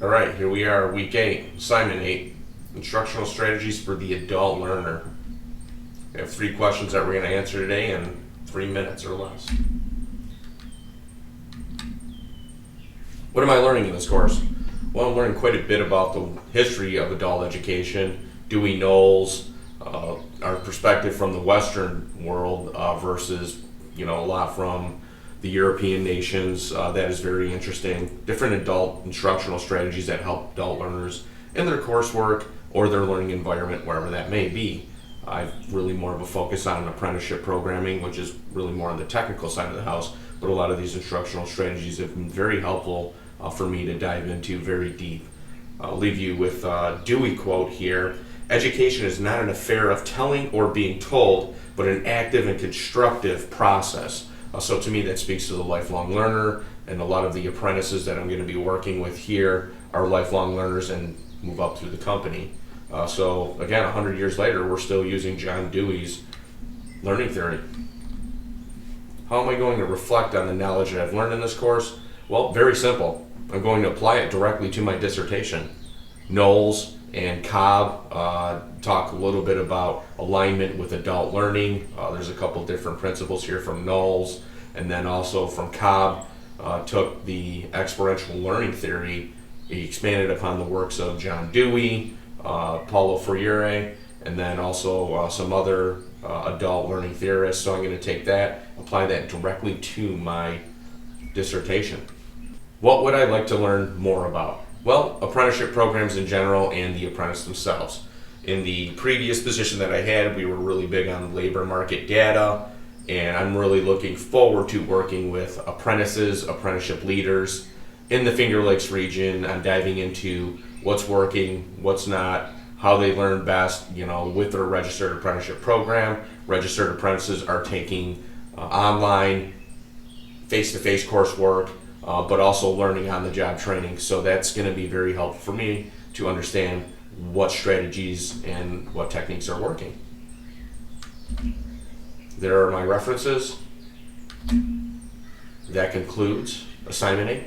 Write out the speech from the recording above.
All right, here we are, week 8, assignment 8, instructional strategies for the adult learner. We have 3 questions that we're going to answer today in 3 minutes or less. What am I learning in this course? Well, I'm learning quite a bit about the history of adult education, Dewey Knowles, our perspective from the Western world versus, a lot from the European nations. That is very interesting. Different adult instructional strategies that help adult learners in their coursework or their learning environment, wherever that may be. I've really more of a focus on apprenticeship programming, which is really more on the technical side of the house, but a lot of these instructional strategies have been very helpful for me to dive into very deep. I'll leave you with a Dewey quote here. Education is not an affair of telling or being told, but an active and constructive process. So to me, that speaks to the lifelong learner, and a lot of the apprentices that I'm going to be working with here are lifelong learners and move up through the company. So again, 100 years later, we're still using John Dewey's learning theory. How am I going to reflect on the knowledge that I've learned in this course? Well, very simple. I'm going to apply it directly to my dissertation. Knowles and Cobb talk a little bit about alignment with adult learning. There's a couple different principles here from Knowles, and then also from Cobb took the experiential learning theory. He expanded upon the works of John Dewey, Paulo Freire, and then also some other adult learning theorists. So I'm going to take that, apply that directly to my dissertation. What would I like to learn more about? Well, apprenticeship programs in general and the apprentice themselves. In the previous position that I had, we were really big on labor market data, and I'm really looking forward to working with apprentices, apprenticeship leaders in the Finger Lakes region. I'm diving into what's working, what's not, how they learn best, with their registered apprenticeship program. Registered apprentices are taking online, face-to-face coursework, but also learning on the job training. So that's going to be very helpful for me to understand what strategies and what techniques are working. There are my references. That concludes assignment 8.